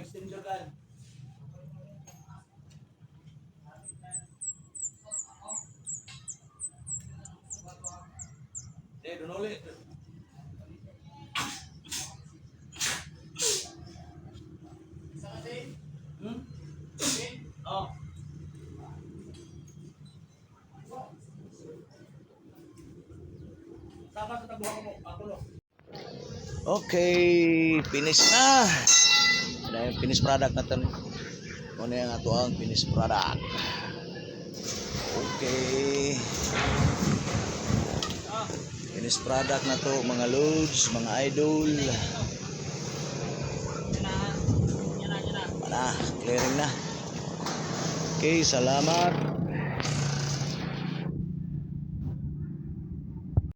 istindagan. Doon ulit. Oh. Okay, finish na. Ano yung finish product natin? Ano yung ato ang finish product? Okay. Finish product na to mga loads, mga idol. Wala, clearing na. Okay, salamat.